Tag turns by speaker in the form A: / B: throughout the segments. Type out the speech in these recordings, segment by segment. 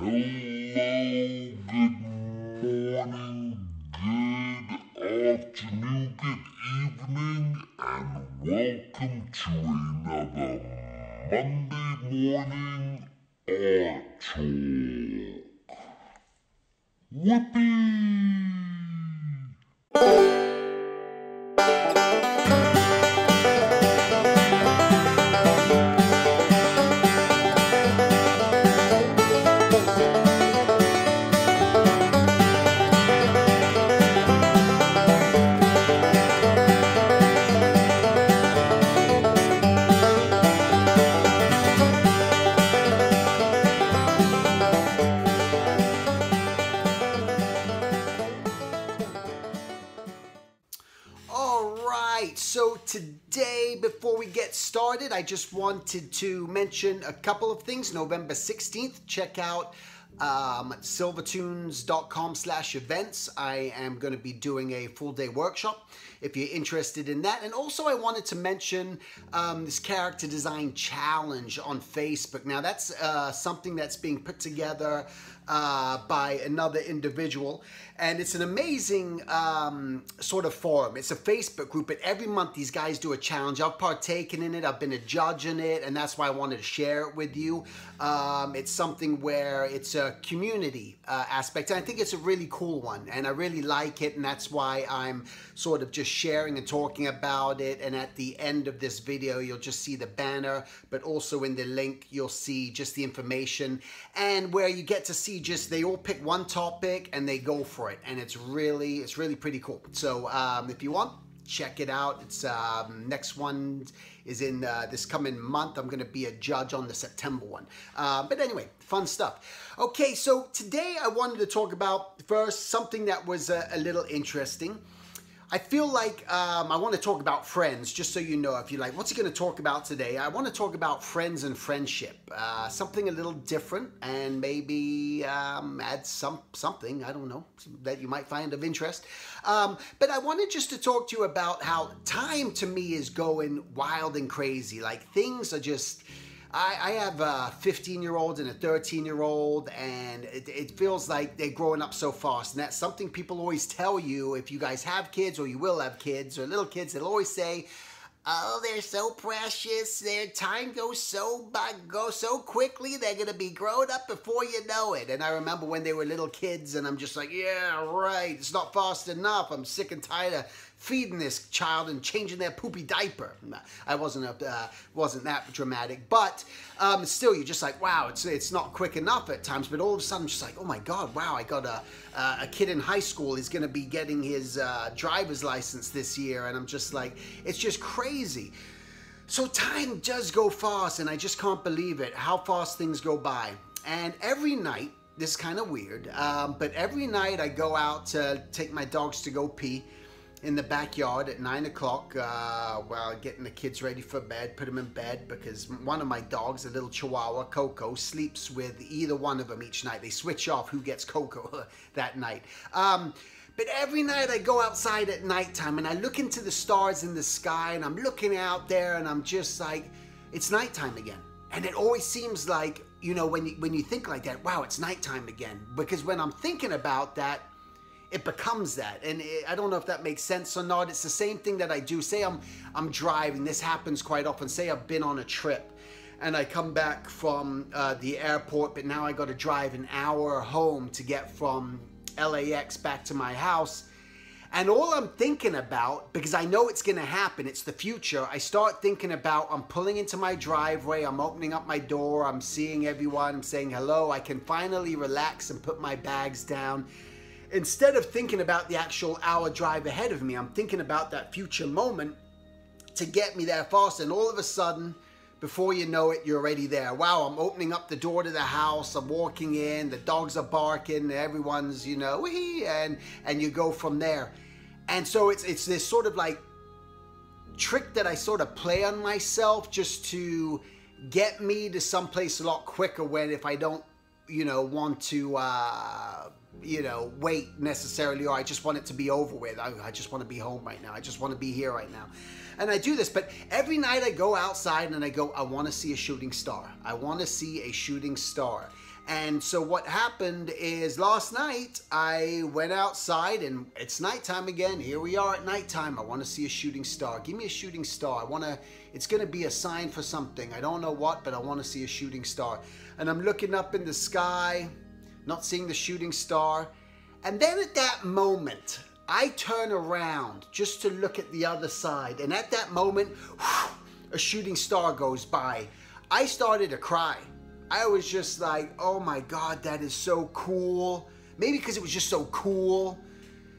A: Hello, good morning, good afternoon, good evening, and welcome to another Monday morning art talk. Whoopee!
B: So today, before we get started, I just wanted to mention a couple of things. November 16th, check out silvertunes.com/events. I am going to be doing a full day workshop if you're interested in that. And also I wanted to mention this character design challenge on Facebook. Now that's something that's being put together by another individual, and it's an amazing sort of forum. It's a Facebook group, but every month these guys do a challenge. I've partaken in it, I've been a judge in it, and that's why I wanted to share it with you. It's something where it's a community aspect, and I think it's a really cool one, and I really like it, and that's why I'm sort of just sharing and talking about it. And at the end of this video you'll just see the banner, but also in the link you'll see just the information, and where you get to see just they all pick one topic and they go for it, and it's really pretty cool. So if you want, check it out. It's next one is in this coming month. I'm gonna be a judge on the September one, but anyway, fun stuff. Okay, so today I wanted to talk about first something that was a little interesting. I feel like I want to talk about friends, just so you know. If you're like, what's he going to talk about today? I want to talk about friends and friendship. Something a little different, and maybe add something, I don't know, that you might find of interest. But I wanted just to talk to you about how time to me is going wild and crazy. Like things are just... I have a 15-year-old and a 13-year-old, and it feels like they're growing up so fast. And that's something people always tell you if you guys have kids, or you will have kids, or little kids. They'll always say, oh, they're so precious. Their time goes so quickly. They're going to be grown up before you know it. And I remember when they were little kids, and I'm just like, yeah, right. It's not fast enough. I'm sick and tired of feeding this child and changing their poopy diaper. I wasn't that dramatic, but still, you're just like, wow, it's not quick enough at times. But all of a sudden, I'm just like, oh my God, wow, I got a kid in high school. He's going to be getting his driver's license this year, and I'm just like, it's just crazy. So time does go fast, and I just can't believe it, how fast things go by. And every night, this is kind of weird, but every night I go out to take my dogs to go pee in the backyard at 9 o'clock while getting the kids ready for bed, put them in bed, because one of my dogs, a little Chihuahua, Coco, sleeps with either one of them each night. They switch off who gets Coco that night. But every night I go outside at nighttime and I look into the stars in the sky, and I'm looking out there and I'm just like, it's nighttime again. And it always seems like, you know, when you think like that, wow, it's nighttime again. Because when I'm thinking about that, it becomes that. And I don't know if that makes sense or not. It's the same thing that I do. Say I'm driving. This happens quite often. Say I've been on a trip and I come back from the airport, but now I got to drive an hour home to get from LAX back to my house. And all I'm thinking about, because I know it's going to happen, it's the future, I start thinking about, I'm pulling into my driveway, I'm opening up my door, I'm seeing everyone, I'm saying hello, I can finally relax and put my bags down. Instead of thinking about the actual hour drive ahead of me, I'm thinking about that future moment to get me there fast. And all of a sudden, before you know it, you're already there. Wow, I'm opening up the door to the house, I'm walking in, the dogs are barking, everyone's, you know, wee, and you go from there. And so it's this sort of like trick that I sort of play on myself just to get me to someplace a lot quicker when if I don't, you know, want to, you know, wait necessarily, or I just want it to be over with. I just want to be home right now. I just want to be here right now. And I do this, but every night I go outside and I go, I want to see a shooting star. I want to see a shooting star. And so what happened is last night I went outside, and it's nighttime again. Here we are at nighttime. I want to see a shooting star. Give me a shooting star. It's going to be a sign for something. I don't know what, but I want to see a shooting star. And I'm looking up in the sky, not seeing the shooting star. And then at that moment, I turn around just to look at the other side. And at that moment, whew, a shooting star goes by. I started to cry. I was just like, oh my God, that is so cool. Maybe because it was just so cool.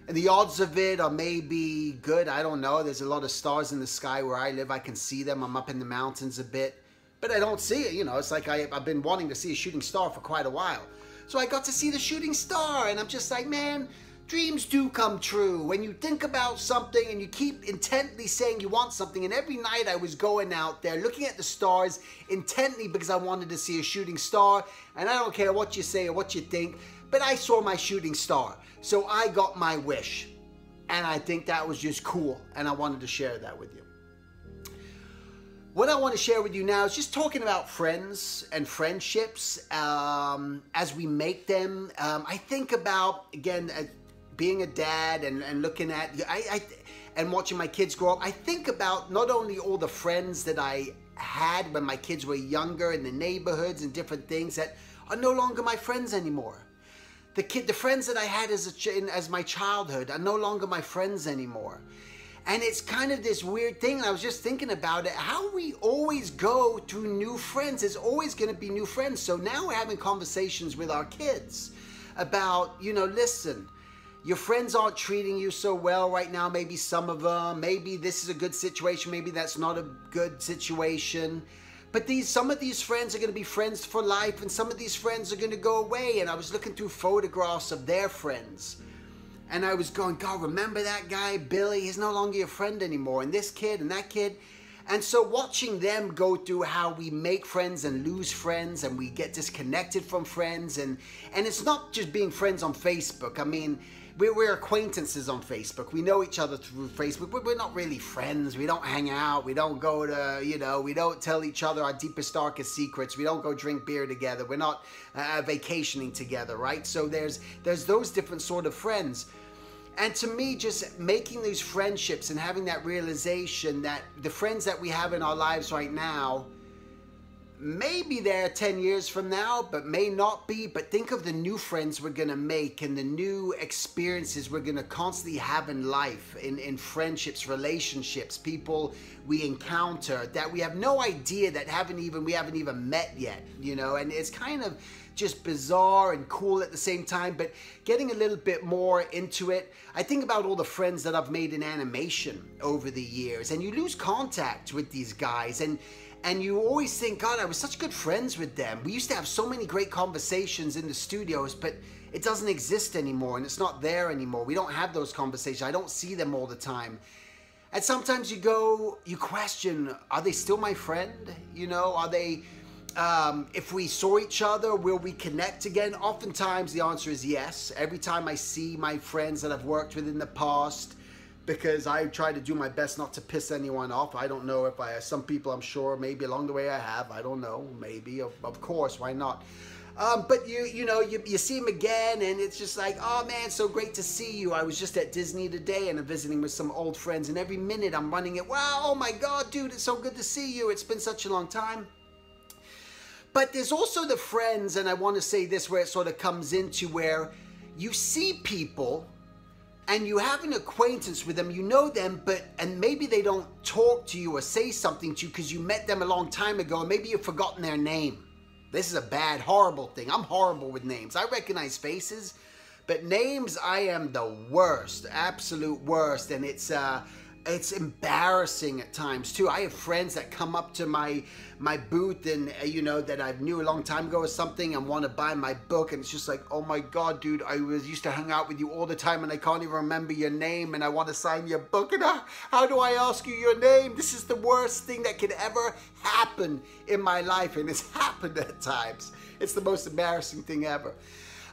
B: And the odds of it are maybe good. I don't know. There's a lot of stars in the sky where I live. I can see them. I'm up in the mountains a bit. But I don't see it. You know, it's like I've been wanting to see a shooting star for quite a while. So I got to see the shooting star. And I'm just like, man, dreams do come true. When you think about something and you keep intently saying you want something, and every night I was going out there looking at the stars intently because I wanted to see a shooting star, and I don't care what you say or what you think, but I saw my shooting star. So I got my wish, and I think that was just cool, and I wanted to share that with you. What I want to share with you now is just talking about friends and friendships as we make them. I think about, again, being a dad and looking at, and watching my kids grow up, I think about not only all the friends that I had when my kids were younger in the neighborhoods and different things that are no longer my friends anymore. The friends that I had as my childhood are no longer my friends anymore. And it's kind of this weird thing. I was just thinking about it, how we always go through new friends. There's always going to be new friends. So now we're having conversations with our kids about, you know, listen, your friends aren't treating you so well right now. Maybe some of them, maybe this is a good situation. Maybe that's not a good situation. But some of these friends are going to be friends for life, and some of these friends are going to go away. And I was looking through photographs of their friends, and I was going, God, remember that guy, Billy? He's no longer your friend anymore. And this kid and that kid. And so watching them go through how we make friends and lose friends, and we get disconnected from friends. And it's not just being friends on Facebook. I mean, we're acquaintances on Facebook. We know each other through Facebook, but we're not really friends. We don't hang out. We don't go to, you know, we don't tell each other our deepest, darkest secrets. We don't go drink beer together. We're not vacationing together, right? So there's those different sort of friends. And to me, just making these friendships and having that realization that the friends that we have in our lives right now, maybe they're 10 years from now, but may not be. But think of the new friends we're going to make and the new experiences we're going to constantly have in life, in friendships, relationships, people we encounter that we have no idea that we haven't even met yet, you know. And it's kind of just bizarre and cool at the same time, but getting a little bit more into it. I think about all the friends that I've made in animation over the years, and you lose contact with these guys, and you always think, God, I was such good friends with them. We used to have so many great conversations in the studios, but it doesn't exist anymore, and it's not there anymore. We don't have those conversations. I don't see them all the time. And sometimes you question, are they still my friend? You know, are they, if we saw each other, will we connect again? Oftentimes the answer is yes. Every time I see my friends that I've worked with in the past, because I try to do my best not to piss anyone off. I don't know if some people, I'm sure, maybe along the way I have. I don't know, maybe, of course, why not? But you see him again, and it's just like, oh man, so great to see you. I was just at Disney today, and I'm visiting with some old friends, and every minute I'm running it. Wow, oh my God, dude, it's so good to see you. It's been such a long time. But there's also the friends, and I want to say this, where it sort of comes into where you see people and you have an acquaintance with them, you know them, and maybe they don't talk to you or say something to you because you met them a long time ago, and maybe you've forgotten their name. This is a bad, horrible thing. I'm horrible with names. I recognize faces, but names, I am the worst, absolute worst, and it's embarrassing at times too. I have friends that come up to my booth and that I knew a long time ago or something and want to buy my book, and it's just like, oh my God, dude, I used to hang out with you all the time and I can't even remember your name, and I want to sign your book, and how do I ask you your name? This is the worst thing that could ever happen in my life, and it's happened at times. It's the most embarrassing thing ever.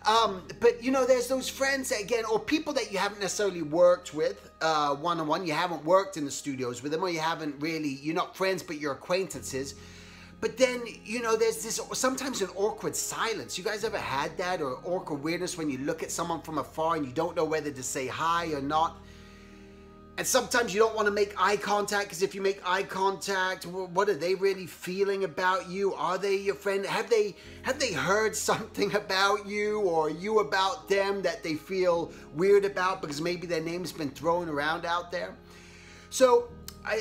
B: But there's those friends that, again, or people that you haven't necessarily worked with one-on-one. You haven't worked in the studios with them, or you haven't really, you're not friends, but you're acquaintances. But then, you know, there's this sometimes an awkward silence. You guys ever had that, or awkward weirdness when you look at someone from afar and you don't know whether to say hi or not? And sometimes you don't want to make eye contact, because if you make eye contact, what are they really feeling about you? Are they your friend? Have they heard something about you, or you about them, that they feel weird about because maybe their name's been thrown around out there? So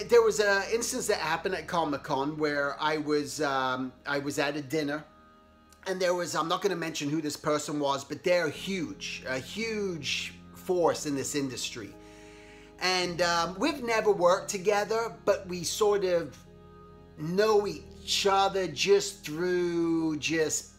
B: there was an instance that happened at Comic-Con where I was at a dinner, and there was, I'm not going to mention who this person was, but they're a huge force in this industry. And we've never worked together, but we sort of know each other just through just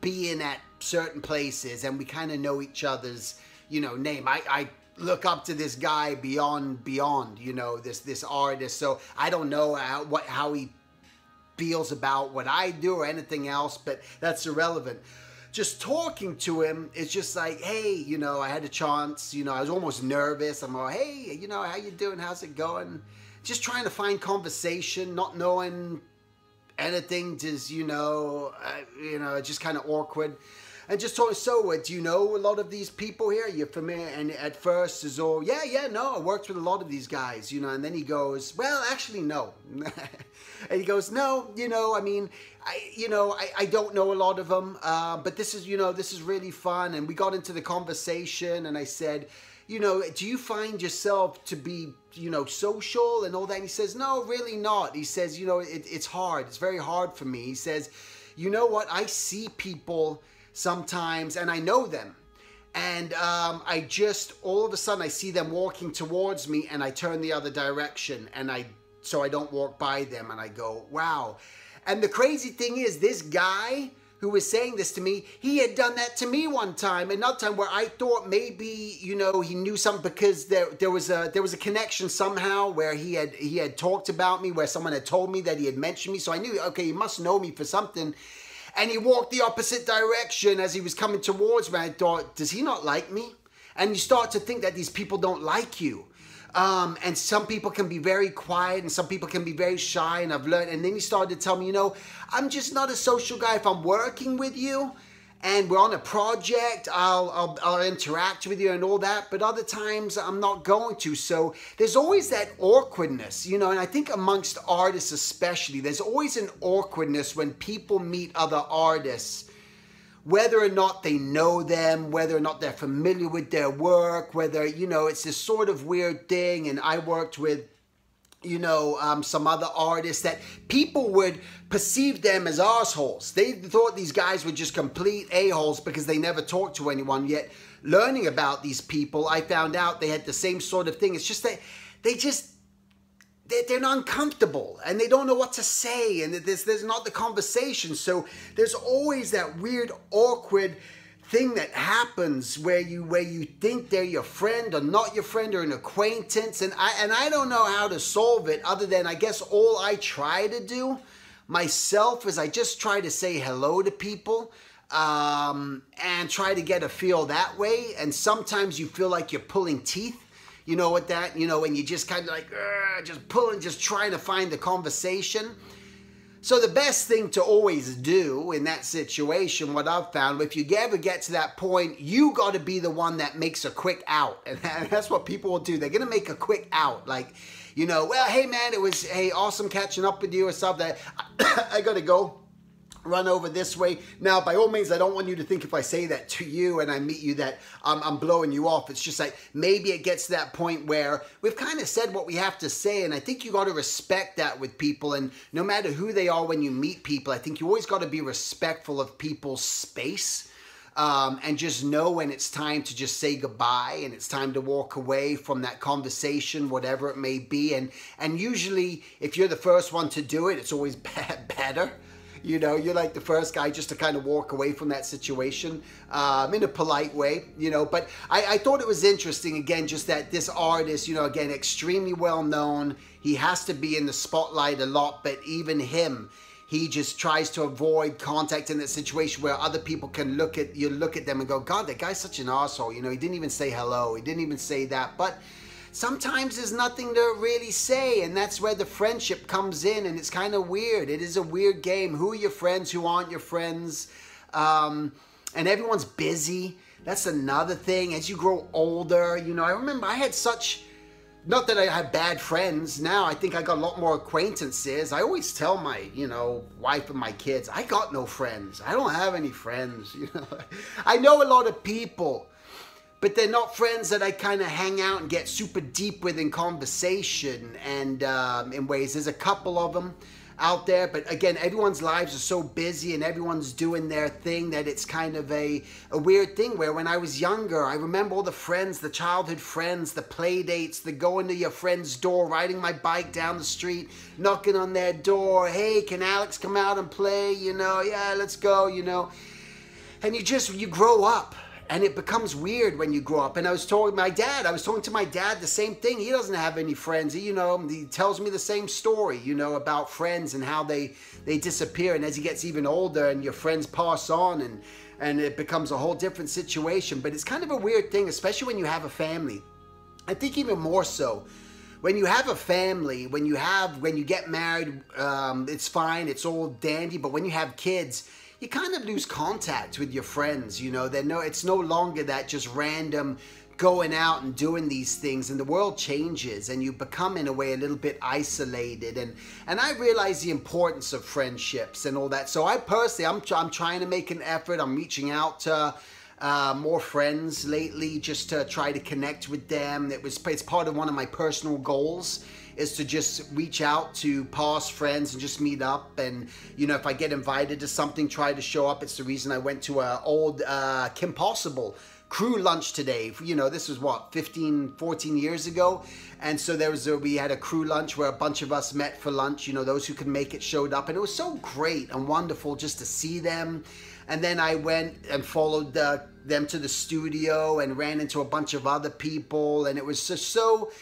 B: being at certain places, and we kind of know each other's, you know, name. I look up to this guy beyond, you know, this artist. So I don't know how he feels about what I do or anything else, but that's irrelevant. Just talking to him, it's just like, hey, you know, I had a chance, you know, I was almost nervous. I'm like, hey, you know, how you doing? How's it going? Just trying to find conversation, not knowing anything, just, you know, just kind of awkward. And just talking, so do you know a lot of these people here? You're familiar? And at first is all, yeah, no, I worked with a lot of these guys, you know. And then he goes, well, actually, no. And he goes, no, you know, I mean, I don't know a lot of them, but this is, you know, this is really fun. And we got into the conversation, and I said, you know, do you find yourself to be, you know, social and all that? And he says, no, really not. He says, you know, it's hard. It's very hard for me. He says, you know what? I see people sometimes, and I know them, and I just, all of a sudden I see them walking towards me, and I turn the other direction, and so I don't walk by them, and I go, wow. And the crazy thing is, this guy who was saying this to me, he had done that to me one time, another time, where I thought maybe, you know, he knew something, because there was a connection somehow where he had talked about me, where someone had told me that he had mentioned me, so I knew, okay, he must know me for something. And he walked the opposite direction as he was coming towards me. I thought, does he not like me? And you start to think that these people don't like you. And some people can be very quiet, and some people can be very shy, and I've learned. And then he started to tell me, you know, I'm just not a social guy. If I'm working with you and we're on a project, I'll interact with you and all that. But other times I'm not going to. So there's always that awkwardness, you know, and I think amongst artists especially, there's always an awkwardness when people meet other artists, whether or not they know them, whether or not they're familiar with their work, whether, you know, it's this sort of weird thing. And I worked with, you know, some other artists that people would perceive them as assholes. They thought these guys were just complete a-holes because they never talked to anyone. Yet learning about these people, I found out they had the same sort of thing. It's just that they're uncomfortable, and they don't know what to say, and there's not the conversation. So there's always that weird, awkward thing that happens where you think they're your friend or not your friend, or an acquaintance, and I don't know how to solve it, other than, I guess, all I try to do myself is I just try to say hello to people, and try to get a feel that way. And sometimes you feel like you're pulling teeth, you know what that, you know, and you just kind of like just pulling, just trying to find the conversation. So the best thing to always do in that situation, what I've found, if you ever get to that point, you got to be the one that makes a quick out. And that's what people will do. They're going to make a quick out. Like, you know, well, hey, man, it was, hey, awesome catching up with you or something. I got to go. Run over this way. Now, by all means, I don't want you to think if I say that to you and I meet you that I'm blowing you off. It's just like, maybe it gets to that point where we've kind of said what we have to say, and I think you got to respect that with people. And no matter who they are, when you meet people, I think you always got to be respectful of people's space, and just know when it's time to just say goodbye, and it's time to walk away from that conversation, whatever it may be. And usually, if you're the first one to do it, it's always better. You know, you're like the first guy just to kind of walk away from that situation in a polite way, you know. But I thought it was interesting, again, just that this artist, you know, again, extremely well known. He has to be in the spotlight a lot, but even him, he just tries to avoid contact in that situation where other people can look at them and go, God, that guy's such an asshole. You know, he didn't even say hello. He didn't even say that. But sometimes there's nothing to really say, and that's where the friendship comes in, and it's kind of weird. It is a weird game. Who are your friends? Who aren't your friends? And everyone's busy. That's another thing. As you grow older, you know, I remember I had such, not that I have bad friends now. I think I got a lot more acquaintances. I always tell my, you know, wife and my kids, I got no friends. I don't have any friends. You know, I know a lot of people, but they're not friends that I kind of hang out and get super deep with in conversation. And in ways, there's a couple of them out there, but again, everyone's lives are so busy and everyone's doing their thing that it's kind of a weird thing. Where when I was younger, I remember all the friends, the childhood friends, the play dates, the going to your friend's door, riding my bike down the street, knocking on their door, hey, can Alex come out and play, you know, yeah, let's go, you know. And you grow up. And it becomes weird when you grow up. And I was talking to my dad the same thing. He doesn't have any friends. He tells me the same story, you know, about friends and how they disappear. And as he gets even older and your friends pass on and it becomes a whole different situation. But it's kind of a weird thing, especially when you have a family. I think even more so. When you have a family, when you get married, it's fine, it's all dandy. But when you have kids, you kind of lose contact with your friends, you know. It's no longer that just random going out and doing these things, and the world changes and you become in a way a little bit isolated. And I realize the importance of friendships and all that. So I personally, I'm trying to make an effort. I'm reaching out to more friends lately just to try to connect with them. It's part of one of my personal goals, is to just reach out to past friends and just meet up. And, you know, if I get invited to something, try to show up. It's the reason I went to an old Kim Possible crew lunch today. You know, this was what, 15, 14 years ago. And so we had a crew lunch where a bunch of us met for lunch. You know, those who could make it showed up. And it was so great and wonderful just to see them. And then I went and followed them to the studio and ran into a bunch of other people. And it was just so...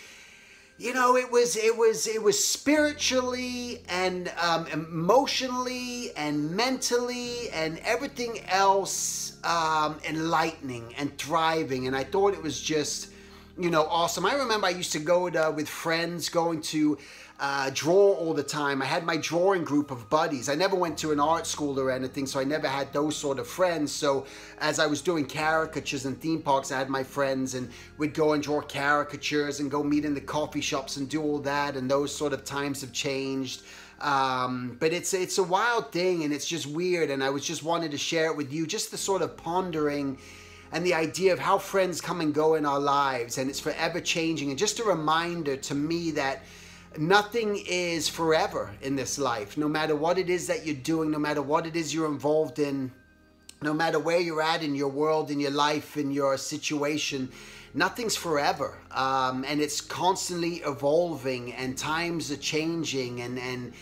B: You know, it was spiritually and emotionally and mentally and everything else enlightening and thriving. And I thought it was just, you know, awesome. I remember I used to go with friends going to draw all the time. I had my drawing group of buddies. I never went to an art school or anything, so I never had those sort of friends. So as I was doing caricatures in theme parks, I had my friends, and we'd go and draw caricatures and go meet in the coffee shops and do all that. And those sort of times have changed. But it's a wild thing, and it's just weird. And I was just wanted to share it with you, just the sort of pondering and the idea of how friends come and go in our lives, and it's forever changing. And just a reminder to me that nothing is forever in this life. No matter what it is that you're doing, no matter what it is you're involved in, no matter where you're at in your world, in your life, in your situation, nothing's forever. And it's constantly evolving, and times are changing, and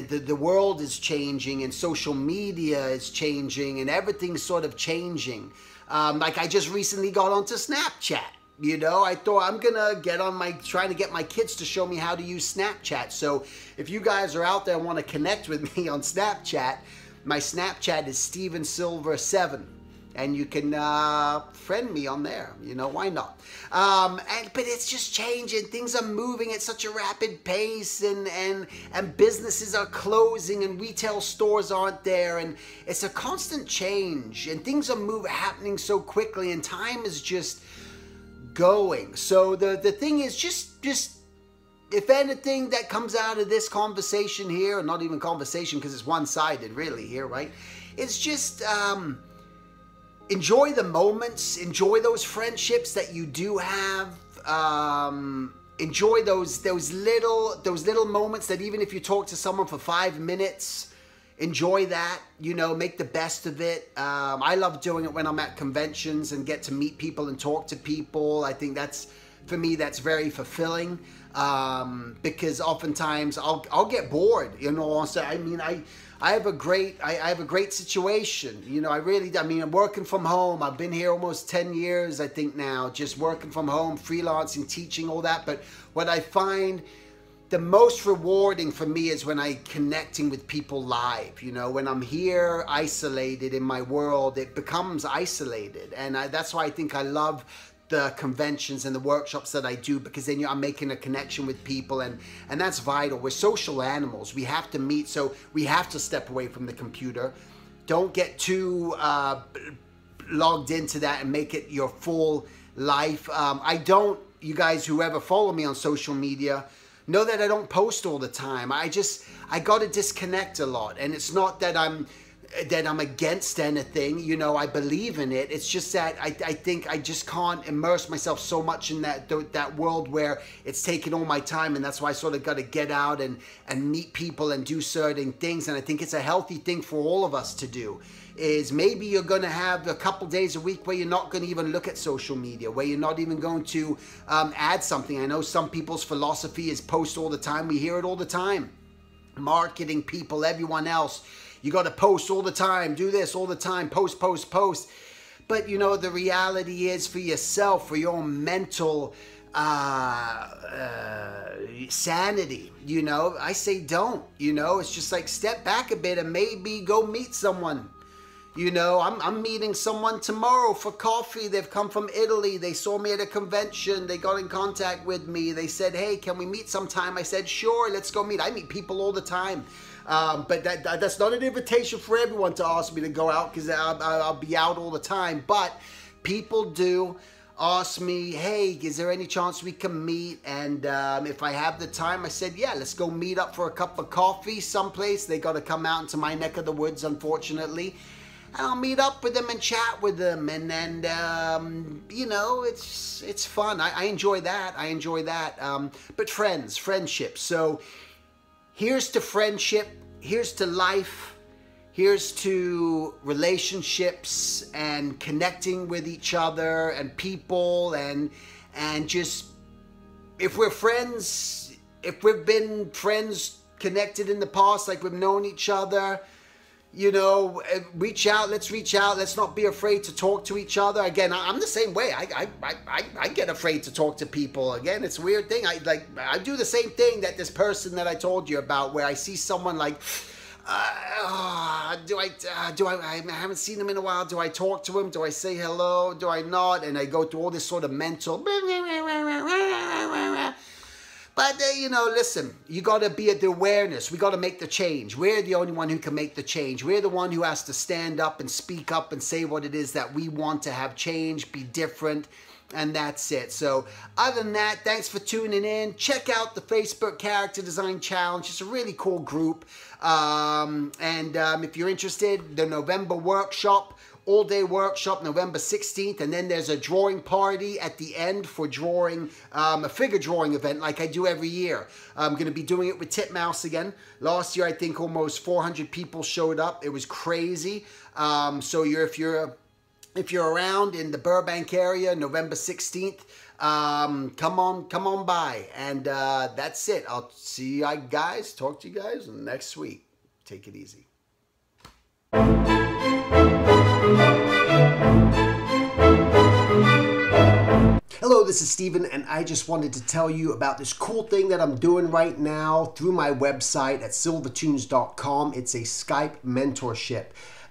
B: the world is changing, and social media is changing, and everything's sort of changing. Like I just recently got onto Snapchat. You know, I thought I'm gonna trying to get my kids to show me how to use Snapchat. So if you guys are out there and want to connect with me on Snapchat, my Snapchat is StevenSilver7. And you can friend me on there. You know, why not? But it's just changing. Things are moving at such a rapid pace, and businesses are closing, and retail stores aren't there, and it's a constant change, and things are happening so quickly, and time is just going. So the thing is just if anything that comes out of this conversation here, or not even conversation because it's one-sided really here, right? It's just enjoy the moments, enjoy those friendships that you do have, enjoy those little moments that even if you talk to someone for 5 minutes, enjoy that, you know, make the best of it. I love doing it when I'm at conventions and get to meet people and talk to people. I think for me, that's very fulfilling, because oftentimes I'll get bored, you know. So I mean, I have a great situation, you know. I'm working from home. I've been here almost 10 years, I think now, just working from home, freelancing, teaching, all that. But what I find the most rewarding for me is when I'm connecting with people live. You know, when I'm here isolated in my world, it becomes isolated. And that's why I think I love the conventions and the workshops that I do, because then I'm making a connection with people, and that's vital. We're social animals. We have to meet, so we have to step away from the computer. Don't get too logged into that and make it your full life. You guys, whoever follow me on social media, know that I don't post all the time. I got to disconnect a lot, and it's not that I'm against anything, you know. I believe in it. It's just that I think I just can't immerse myself so much in that world where it's taking all my time, and that's why I sort of got to get out and meet people and do certain things. And I think it's a healthy thing for all of us to do. Is maybe you're going to have a couple days a week where you're not going to even look at social media, where you're not even going to add something. I know some people's philosophy is post all the time. We hear it all the time. Marketing people, everyone else, you got to post all the time, do this all the time, post, post, post. But you know, the reality is, for yourself, for your mental sanity, you know, I say don't. You know, it's just like, step back a bit and maybe go meet someone. You know, I'm meeting someone tomorrow for coffee. They've come from Italy. They saw me at a convention. They got in contact with me. They said, hey, can we meet sometime? I said, sure, let's go meet. I meet people all the time. But that's not an invitation for everyone to ask me to go out, because I'll be out all the time. But people do ask me, hey, is there any chance we can meet? And if I have the time, I said, yeah, let's go meet up for a cup of coffee someplace. They got to come out into my neck of the woods, unfortunately. And I'll meet up with them and chat with them, and you know, it's fun. I enjoy that. I enjoy that. But friendship. So here's to friendship. Here's to life. Here's to relationships and connecting with each other and people, and just, if we're friends, if we've been friends, connected in the past, like we've known each other, you know, reach out. Let's reach out. Let's not be afraid to talk to each other. Again, I'm the same way. I get afraid to talk to people. Again, it's a weird thing. I do the same thing that this person that I told you about, where I see someone like, I haven't seen him in a while. Do I talk to him? Do I say hello? Do I not? And I go through all this sort of mental. But, you know, listen, you got to be at the awareness. We got to make the change. We're the only one who can make the change. We're the one who has to stand up and speak up and say what it is that we want to have change, be different, and that's it. So other than that, thanks for tuning in. Check out the Facebook Character Design Challenge. It's a really cool group. If you're interested, the November workshop, all-day workshop, November 16th, and then there's a drawing party at the end for drawing, a figure drawing event like I do every year. I'm going to be doing it with Titmouse again. Last year, I think almost 400 people showed up. It was crazy. So if you're around in the Burbank area, November 16th, come on by. And that's it. I'll see you guys, talk to you guys next week. Take it easy. Hello, this is Steven, and I just wanted to tell you about this cool thing that I'm doing right now through my website at silvertunes.com. It's a Skype mentorship.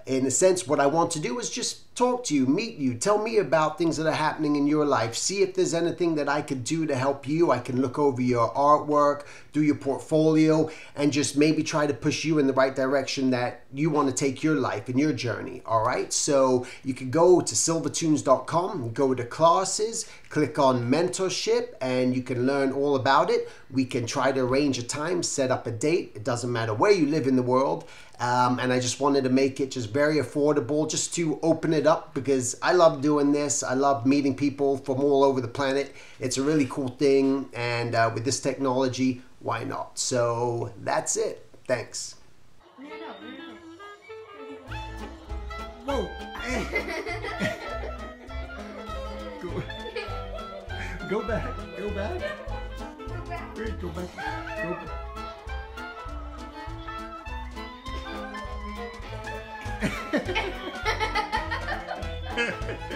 B: In a sense, what I want to do is just talk to you, meet you, tell me about things that are happening in your life, see if there's anything that I could do to help you. I can look over your artwork, do your portfolio, and just maybe try to push you in the right direction that you want to take your life and your journey. All right, so you can go to silvertunes.com, go to classes, click on mentorship, and you can learn all about it. We can try to arrange a time, set up a date. It doesn't matter where you live in the world. And I just wanted to make it just very affordable, just to open it up, because I love doing this. I love meeting people from all over the planet. It's a really cool thing, and with this technology, why not? So that's it. Thanks. Whoa! Go back. Go back. Wait, go back. Go back. Ha ha ha.